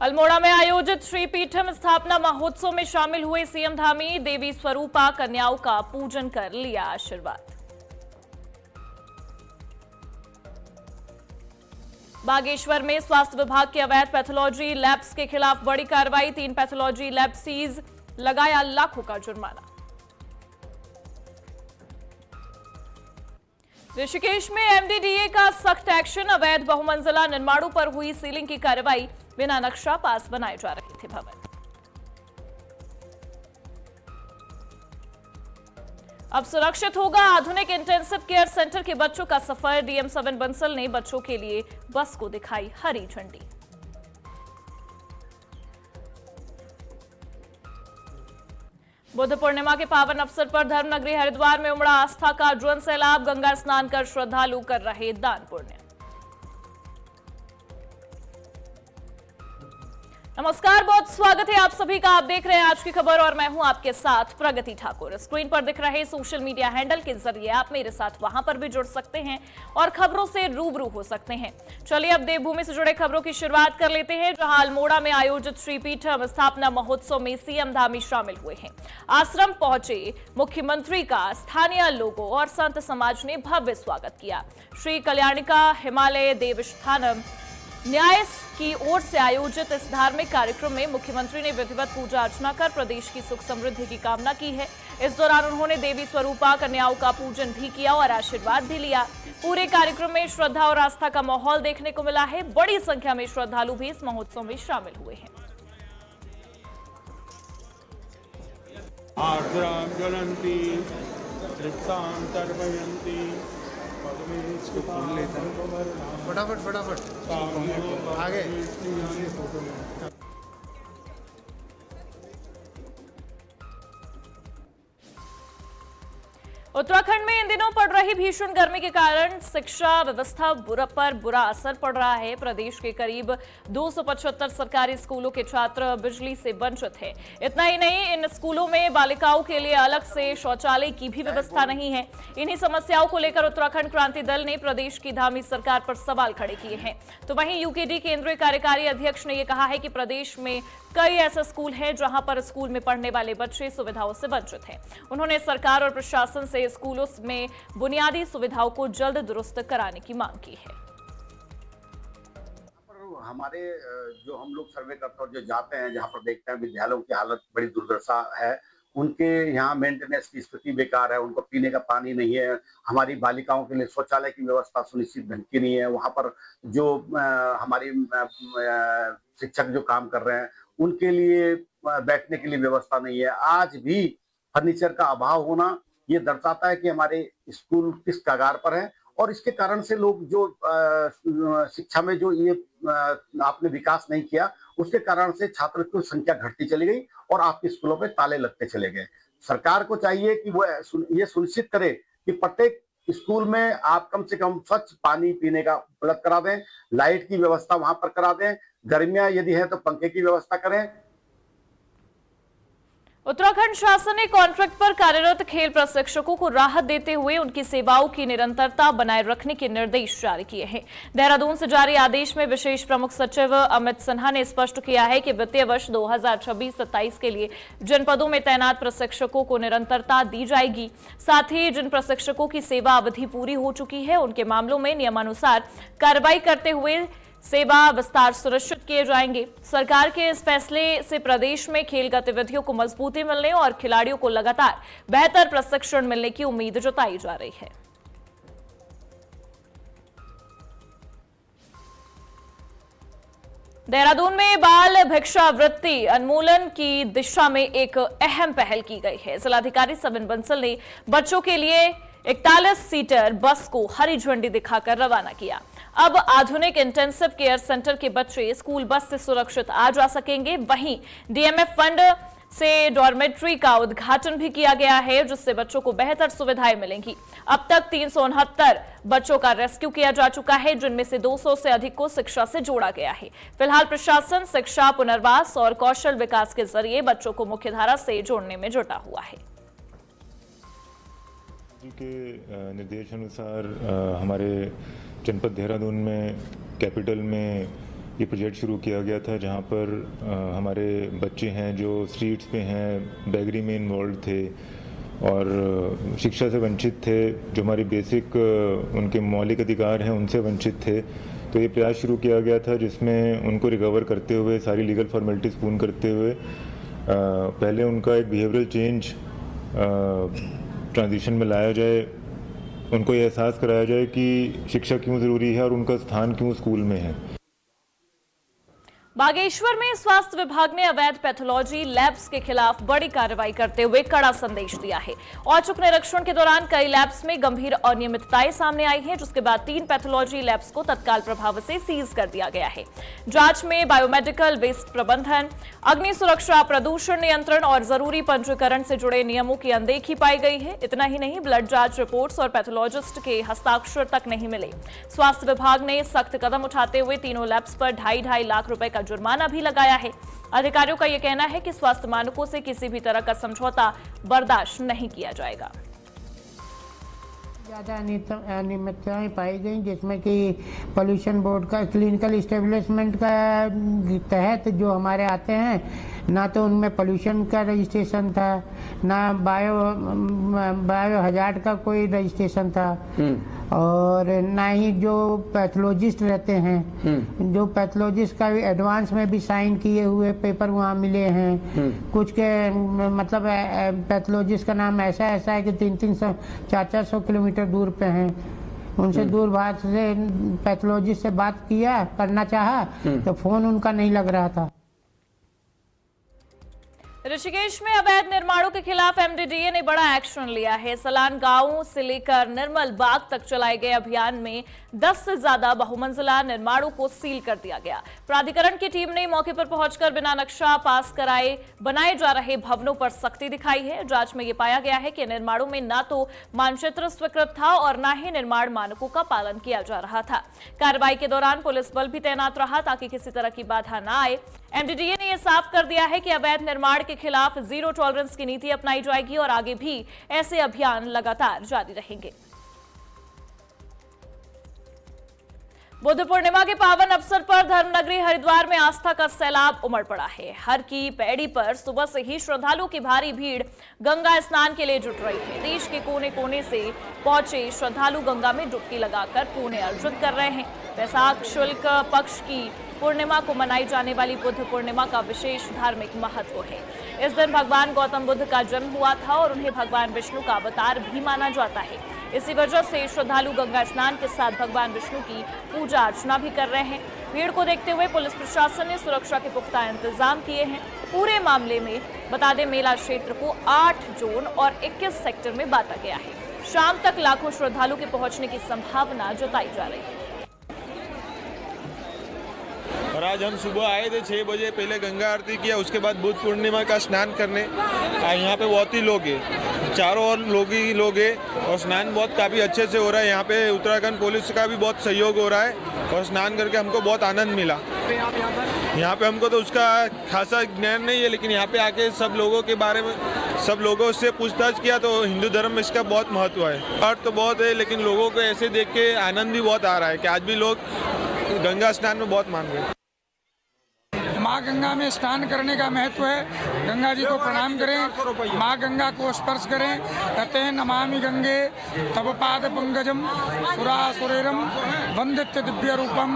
अल्मोड़ा में आयोजित श्री पीठम स्थापना महोत्सव में शामिल हुए सीएम धामी। देवी स्वरूपा कन्याओं का पूजन कर लिया आशीर्वाद। बागेश्वर में स्वास्थ्य विभाग के अवैध पैथोलॉजी लैब्स के खिलाफ बड़ी कार्रवाई। 3 पैथोलॉजी लैब सीज, लगाया लाखों का जुर्माना। ऋषिकेश में एमडीडीए का सख्त एक्शन। अवैध बहुमंजिला निर्माणों पर हुई सीलिंग की कार्रवाई। बिना नक्शा पास बनाए जा रहे थे भवन। अब सुरक्षित होगा आधुनिक इंटेंसिव केयर सेंटर के बच्चों का सफर। डीएम 7 बंसल ने बच्चों के लिए बस को दिखाई हरी झंडी। बुद्ध पूर्णिमा के पावन अवसर पर धर्मनगरी हरिद्वार में उमड़ा आस्था का ज्वन सैलाब। गंगा स्नान कर श्रद्धालु कर रहे दान पुण्य। नमस्कार, बहुत स्वागत है आप सभी का। आप देख रहे हैं आज की खबर और मैं हूं आपके साथ प्रगति ठाकुर। स्क्रीन पर दिख रहे सोशल मीडिया हैंडल के जरिए आप मेरे साथ वहां पर भी जुड़ सकते हैं और खबरों से रूबरू हो सकते हैं। चलिए अब देवभूमि से जुड़े खबरों की शुरुआत कर लेते हैं, जहां अल्मोड़ा में आयोजित श्री पीठम स्थापना महोत्सव में सीएम धामी शामिल हुए हैं। आश्रम पहुंचे मुख्यमंत्री का स्थानीय लोगों और संत समाज ने भव्य स्वागत किया। श्री कल्याणिका हिमालय देवस्थानम न्यास की ओर से आयोजित इस धार्मिक कार्यक्रम में मुख्यमंत्री ने विधिवत पूजा अर्चना कर प्रदेश की सुख समृद्धि की कामना की है। इस दौरान उन्होंने देवी स्वरूपा कन्याओं का पूजन भी किया और आशीर्वाद भी लिया। पूरे कार्यक्रम में श्रद्धा और आस्था का माहौल देखने को मिला है। बड़ी संख्या में श्रद्धालु भी इस महोत्सव में शामिल हुए हैं। फटाफट आगे। उत्तराखंड में इन दिनों पड़ रही भीषण गर्मी के कारण शिक्षा व्यवस्था पर बुरा असर पड़ रहा है। प्रदेश के करीब 275 सरकारी स्कूलों के छात्र बिजली से वंचित हैं। इतना ही नहीं, इन स्कूलों में बालिकाओं के लिए अलग से शौचालय की भी व्यवस्था नहीं है। इन्हीं समस्याओं को लेकर उत्तराखंड क्रांति दल ने प्रदेश की धामी सरकार पर सवाल खड़े किए हैं। तो वहीं यूकेडी केंद्रीय कार्यकारी अध्यक्ष ने यह कहा है कि प्रदेश में कई ऐसे स्कूल हैं जहां पर स्कूल में पढ़ने वाले बच्चे सुविधाओं से वंचित हैं। उन्होंने सरकार और प्रशासन से स्कूलों में बुनियादी सुविधाओं को जल्द दुरुस्त कराने की मांग की है। हमारे जो हम लोग सर्वे करते और जो जाते हैं, जहाँ पर देखते हैं विद्यालयों की हालत बड़ी दुर्दशा है। उनके यहाँ मेंटेनेंस की स्थिति बेकार है, उनको पीने का पानी नहीं है। हमारी बालिकाओं के लिए शौचालय की व्यवस्था सुनिश्चित ढंग की नहीं है। वहाँ पर जो हमारी शिक्षक जो काम कर रहे हैं उनके लिए बैठने के लिए व्यवस्था नहीं है। आज भी फर्नीचर का अभाव होना ये दर्शाता है कि हमारे स्कूल किस कगार पर है। और इसके कारण से लोग जो शिक्षा में जो ये आपने विकास नहीं किया, उसके कारण से छात्र की संख्या घटती चली गई और आपके स्कूलों पे ताले लगते चले गए। सरकार को चाहिए कि वो ये सुनिश्चित करे कि प्रत्येक स्कूल में आप कम से कम स्वच्छ पानी पीने का उपलब्ध करा दें, लाइट की व्यवस्था वहां पर करा दें, गर्मियां यदि है तो पंखे की व्यवस्था करें। उत्तराखंड शासन ने कॉन्ट्रैक्ट पर कार्यरत खेल प्रशिक्षकों को राहत देते हुए उनकी सेवाओं की निरंतरता बनाए रखने के निर्देश जारी किए हैं। देहरादून से जारी आदेश में विशेष प्रमुख सचिव अमित सिन्हा ने स्पष्ट किया है कि वित्तीय वर्ष 2026-27 के लिए जनपदों में तैनात प्रशिक्षकों को निरंतरता दी जाएगी। साथ ही जिन प्रशिक्षकों की सेवा अवधि पूरी हो चुकी है उनके मामलों में नियमानुसार कार्रवाई करते हुए सेवा विस्तार सुनिश्चित किए जाएंगे। सरकार के इस फैसले से प्रदेश में खेल गतिविधियों को मजबूती मिलने और खिलाड़ियों को लगातार बेहतर प्रशिक्षण मिलने की उम्मीद जताई जा रही है। देहरादून में बाल भिक्षावृत्ति उन्मूलन की दिशा में एक अहम पहल की गई है। जिलाधिकारी 7 बंसल ने बच्चों के लिए 41 सीटर बस को हरी झंडी दिखाकर रवाना किया। अब आधुनिक इंटेंसिव केयर सेंटर के बच्चे स्कूल बस से सुरक्षित आ जा सकेंगे। वहीं डीएमएफ फंड से डॉर्मेट्री का उद्घाटन भी किया गया है, जिससे बच्चों को बेहतर सुविधाएं मिलेंगी। अब तक 369 बच्चों का रेस्क्यू किया जा चुका है, जिनमें से 200 से अधिक को शिक्षा से जोड़ा गया है। फिलहाल प्रशासन शिक्षा, पुनर्वास और कौशल विकास के जरिए बच्चों को मुख्यधारा से जोड़ने में जुटा हुआ है। जी के निर्देशानुसार हमारे जनपद देहरादून में कैपिटल में ये प्रोजेक्ट शुरू किया गया था, जहाँ पर हमारे बच्चे हैं जो स्ट्रीट्स पे हैं, बेगरी में इन्वॉल्व थे और शिक्षा से वंचित थे, जो हमारी बेसिक उनके मौलिक अधिकार हैं उनसे वंचित थे। तो ये प्रयास शुरू किया गया था जिसमें उनको रिकवर करते हुए, सारी लीगल फॉर्मेलिटीज़ पूर्ण करते हुए पहले उनका एक बिहेवियरल चेंज ट्रांजिशन में लाया जाए, उनको ये एहसास कराया जाए कि शिक्षा क्यों ज़रूरी है और उनका स्थान क्यों स्कूल में है। बागेश्वर में स्वास्थ्य विभाग ने अवैध पैथोलॉजी लैब्स के खिलाफ बड़ी कार्रवाई करते हुए कड़ा संदेश दिया है। औचक निरीक्षण के दौरान कई लैब्स में गंभीर अनियमितताएं सामने आई हैं, जिसके बाद 3 पैथोलॉजी लैब्स को तत्काल प्रभाव से सीज कर दिया गया है। जांच में बायोमेडिकल वेस्ट प्रबंधन, अग्नि सुरक्षा, प्रदूषण नियंत्रण और जरूरी पंजीकरण से जुड़े नियमों की अनदेखी पाई गई है। इतना ही नहीं, ब्लड जांच रिपोर्ट्स और पैथोलॉजिस्ट के हस्ताक्षर तक नहीं मिले। स्वास्थ्य विभाग ने सख्त कदम उठाते हुए तीनों लैब्स पर 2.5 लाख रुपए का जुर्माना भी लगाया है। अधिकारियों का यह कहना है कि स्वास्थ्य मानकों से किसी भी तरह का समझौता बर्दाश्त नहीं किया जाएगा। ज़्यादा अनियमितताएं पाई गई, जिसमें कि पोल्यूशन बोर्ड का क्लिनिकल इस्टेब्लिशमेंट का तहत जो हमारे आते हैं, ना तो उनमें पोल्यूशन का रजिस्ट्रेशन था, ना बायो हजार्ड का कोई रजिस्ट्रेशन था, और ना ही जो पैथोलॉजिस्ट रहते हैं, जो पैथोलॉजिस्ट का भी एडवांस में भी साइन किए हुए पेपर वहाँ मिले हैं। कुछ के मतलब पैथोलॉजिस्ट का नाम ऐसा है कि 300 400 किलोमीटर दूर पे हैं। उनसे दूरभाष से पैथोलॉजिस्ट से बात करना चाहा तो फोन उनका नहीं लग रहा था। ऋषिकेश में अवैध निर्माणों के खिलाफ एमडीडीए ने बड़ा एक्शन लिया है। सलान गांव से लेकर निर्मल बाग तक चलाए गए अभियान में 10 से ज्यादा बहुमंजिला निर्माणों को सील कर दिया गया। प्राधिकरण की टीम ने मौके पर पहुंचकर बिना नक्शा पास कराए बनाए जा रहे भवनों पर सख्ती दिखाई है। जांच में यह पाया गया है कि निर्माणों में न तो मानचित्र स्वीकृत था और न ही निर्माण मानकों का पालन किया जा रहा था। कार्रवाई के दौरान पुलिस बल भी तैनात रहा ताकि किसी तरह की बाधा न आए। एमडीडीए ने यह साफ कर दिया है कि अवैध निर्माण के खिलाफ जीरो टॉलरेंस की नीति अपनाई जाएगी और आगे भी ऐसे अभियान लगातार जारी रहेंगे। बुद्ध पूर्णिमा के पावन अवसर पर धर्मनगरी हरिद्वार में आस्था का सैलाब उमड़ पड़ा है। हर की पैड़ी पर सुबह से ही श्रद्धालुओं की भारी भीड़ गंगा स्नान के लिए जुट रही है। देश के कोने कोने से पहुंचे श्रद्धालु गंगा में डुबकी लगाकर पुण्य अर्जित कर रहे हैं। वैशाख शुक्ल पक्ष की पूर्णिमा को मनाई जाने वाली बुद्ध पूर्णिमा का विशेष धार्मिक महत्व है। इस दिन भगवान गौतम बुद्ध का जन्म हुआ था और उन्हें भगवान विष्णु का अवतार भी माना जाता है। इसी वजह से श्रद्धालु गंगा स्नान के साथ भगवान विष्णु की पूजा अर्चना भी कर रहे हैं। भीड़ को देखते हुए पुलिस प्रशासन ने सुरक्षा के पुख्ता इंतजाम किए हैं। पूरे मामले में बता दें, मेला क्षेत्र को 8 जोन और 21 सेक्टर में बांटा गया है। शाम तक लाखों श्रद्धालु के पहुंचने की संभावना जताई जा रही है। और आज हम सुबह आए थे 6 बजे, पहले गंगा आरती किया, उसके बाद बुद्ध पूर्णिमा का स्नान करने। यहाँ पे बहुत ही लोग हैं, चारों ओर लोग ही लोग हैं और स्नान बहुत काफ़ी अच्छे से हो रहा है। यहाँ पे उत्तराखंड पुलिस का भी बहुत सहयोग हो रहा है और स्नान करके हमको बहुत आनंद मिला। यहाँ पे हमको तो उसका खासा ज्ञान नहीं है, लेकिन यहाँ पे आके सब लोगों के बारे में सब लोगों से पूछताछ किया तो हिंदू धर्म में इसका बहुत महत्व है। अर्थ तो बहुत है, लेकिन लोगों को ऐसे देख के आनंद भी बहुत आ रहा है कि आज भी लोग गंगा स्नान में बहुत मान रहे हैं। माँ गंगा में स्नान करने का महत्व है। गंगा जी को प्रणाम करें, माँ गंगा को स्पर्श करें। कहते हैं नमामि गंगे तव पाद पंकजम सुरासुरेरम वंदित्य दिव्य रूपम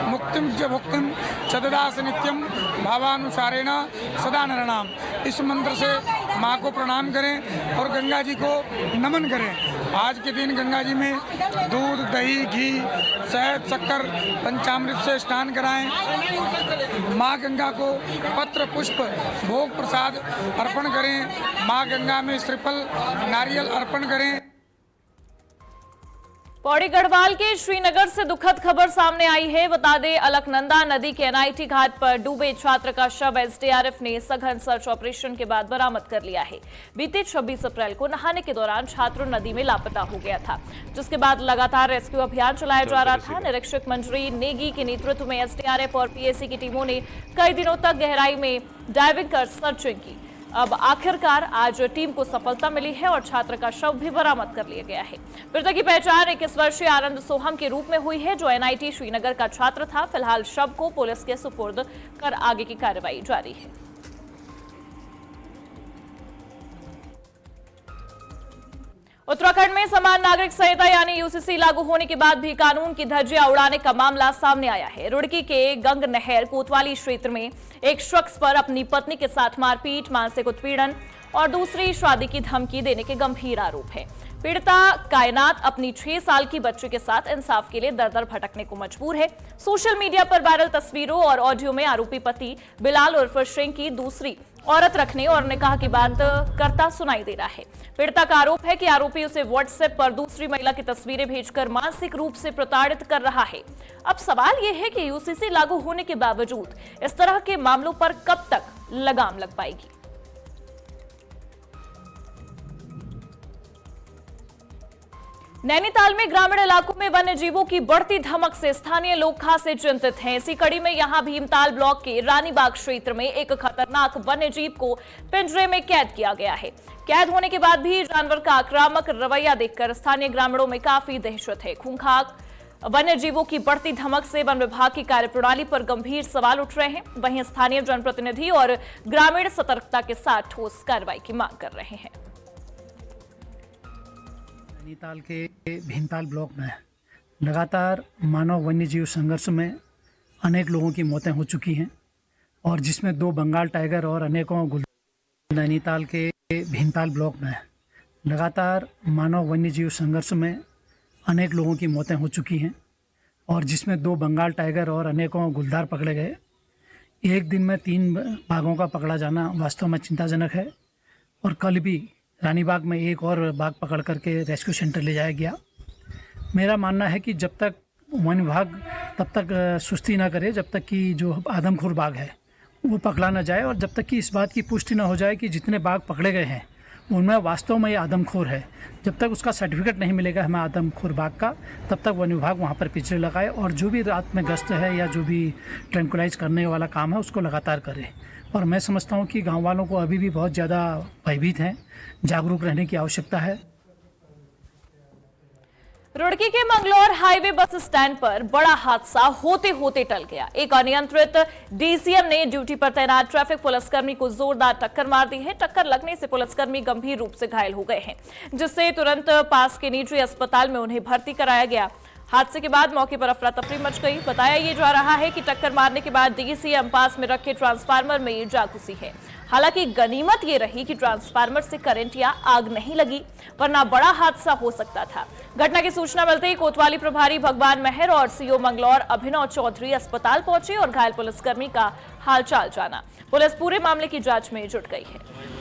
मुक्तिम च भुक्तिम सददास नित्यम भावानुसारेण सदा नरनाम। इस मंत्र से माँ को प्रणाम करें और गंगा जी को नमन करें। आज के दिन गंगा जी में दूध, दही, घी, शहद, शक्कर, पंचामृत से स्नान कराएं। माँ गंगा को पत्र, पुष्प, भोग प्रसाद अर्पण करें। माँ गंगा में श्रीफल, नारियल अर्पण करें। पौड़ी गढ़वाल के श्रीनगर से दुखद खबर सामने आई है। बता दें, अलकनंदा नदी के एनआईटी घाट पर डूबे छात्र का शव एसडीआरएफ ने सघन सर्च ऑपरेशन के बाद बरामद कर लिया है। बीते 26 अप्रैल को नहाने के दौरान छात्र नदी में लापता हो गया था, जिसके बाद लगातार रेस्क्यू अभियान चलाया जा रहा था। निरीक्षक मंजरी नेगी के नेतृत्व में एसडीआरएफ और पीएसी की टीमों ने कई दिनों तक गहराई में डाइविंग कर सर्चिंग की। अब आखिरकार आज टीम को सफलता मिली है और छात्र का शव भी बरामद कर लिया गया है। मृतक की पहचान 21 वर्षीय आनंद सोहम के रूप में हुई है, जो NIT श्रीनगर का छात्र था। फिलहाल शव को पुलिस के सुपुर्द कर आगे की कार्रवाई जारी है। उत्तराखंड में समान नागरिक संहिता यानी UCC लागू होने के बाद भी कानून की धज्जियां उड़ाने का मामला सामने आया है। रुड़की के गंग नहर कोतवाली क्षेत्र में एक शख्स पर अपनी पत्नी के साथ मारपीट, मानसिक उत्पीड़न और दूसरी शादी की धमकी देने के गंभीर आरोप है। पीड़िता कायनात अपनी 6 साल की बच्ची के साथ इंसाफ के लिए दर-दर भटकने को मजबूर है। सोशल मीडिया पर वायरल तस्वीरों और ऑडियो में आरोपी पति बिलाल उर्फ सिंह की दूसरी औरत रखने और निकाह की बात करता सुनाई दे रहा है। पीड़िता का आरोप है कि आरोपी उसे व्हाट्सएप पर दूसरी महिला की तस्वीरें भेजकर मानसिक रूप से प्रताड़ित कर रहा है। अब सवाल यह है कि UCC लागू होने के बावजूद इस तरह के मामलों पर कब तक लगाम लग पाएगी। नैनीताल में ग्रामीण इलाकों में वन्य जीवों की बढ़ती धमक से स्थानीय लोग खासे चिंतित हैं। इसी कड़ी में यहां भीमताल ब्लॉक के रानीबाग क्षेत्र में एक खतरनाक वन्य जीव को पिंजरे में कैद किया गया है। कैद होने के बाद भी जानवर का आक्रामक रवैया देखकर स्थानीय ग्रामीणों में काफी दहशत है। खूंखार वन्य जीवों की बढ़ती धमक से वन विभाग की कार्यप्रणाली पर गंभीर सवाल उठ रहे हैं। वहीं स्थानीय जनप्रतिनिधि और ग्रामीण सतर्कता के साथ ठोस कार्रवाई की मांग कर रहे हैं। नैनीताल के भीमताल ब्लॉक में लगातार मानव वन्यजीव संघर्ष में अनेक लोगों की मौतें हो चुकी हैं और जिसमें 2 बंगाल टाइगर और अनेकों नैनीताल के भीमताल ब्लॉक में लगातार मानव वन्यजीव संघर्ष में अनेक लोगों की मौतें हो चुकी हैं और जिसमें 2 बंगाल टाइगर और अनेकों गुलदार पकड़े गए। एक दिन में 3 बाघों का पकड़ा जाना वास्तव में चिंताजनक है और कल भी रानीबाग में एक और बाघ पकड़ करके रेस्क्यू सेंटर ले जाया गया। मेरा मानना है कि जब तक वन विभाग तब तक सुस्ती ना करे जब तक कि जो आदमखोर बाघ है वो पकड़ा ना जाए और जब तक कि इस बात की पुष्टि ना हो जाए कि जितने बाघ पकड़े गए हैं उनमें वास्तव में ये आदमखोर है। जब तक उसका सर्टिफिकेट नहीं मिलेगा हमें आदमखोर बाघ का, तब तक वन विभाग वहाँ पर पिंजरे लगाए और जो भी रात में गश्त है या जो भी ट्रैंकुलाइज करने वाला काम है उसको लगातार करे। और मैं समझता हूँ कि गाँव वालों को अभी भी बहुत ज़्यादा भयभीत हैं, जागरूक रहने की आवश्यकता है। रुड़की के मंगलौर हाईवे बस स्टैंड पर बड़ा हादसा होते होते टल गया। एक अनियंत्रित DCM ने ड्यूटी पर तैनात ट्रैफिक पुलिसकर्मी को जोरदार टक्कर मार दी है। टक्कर लगने से पुलिसकर्मी गंभीर रूप से घायल हो गए हैं, जिससे तुरंत पास के निजी अस्पताल में उन्हें भर्ती कराया गया। हादसे के बाद मौके पर अफरा तफरी मच गई। बताया ये जा रहा है कि टक्कर मारने के बाद DCM पास में रखे ट्रांसफार्मर में जा घुसी है। हालांकि गनीमत ये रही कि ट्रांसफार्मर से करंट या आग नहीं लगी, वरना बड़ा हादसा हो सकता था। घटना की सूचना मिलते ही कोतवाली प्रभारी भगवान मेहर और CO मंगलौर अभिनव चौधरी अस्पताल पहुंचे और घायल पुलिसकर्मी का हालचाल जाना। पुलिस पूरे मामले की जांच में जुट गई है।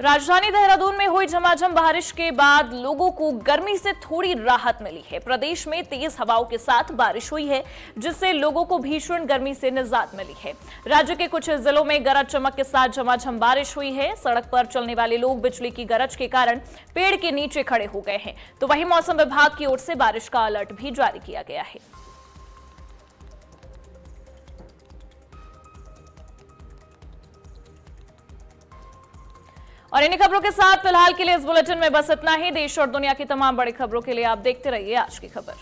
राजधानी देहरादून में हुई झमाझम बारिश के बाद लोगों को गर्मी से थोड़ी राहत मिली है। प्रदेश में तेज हवाओं के साथ बारिश हुई है, जिससे लोगों को भीषण गर्मी से निजात मिली है। राज्य के कुछ जिलों में गरज चमक के साथ झमाझम बारिश हुई है। सड़क पर चलने वाले लोग बिजली की गरज के कारण पेड़ के नीचे खड़े हो गए हैं। तो वहीं मौसम विभाग की ओर से बारिश का अलर्ट भी जारी किया गया है। और इन्हीं खबरों के साथ फिलहाल के लिए इस बुलेटिन में बस इतना ही। देश और दुनिया की तमाम बड़ी खबरों के लिए आप देखते रहिए आज की खबर।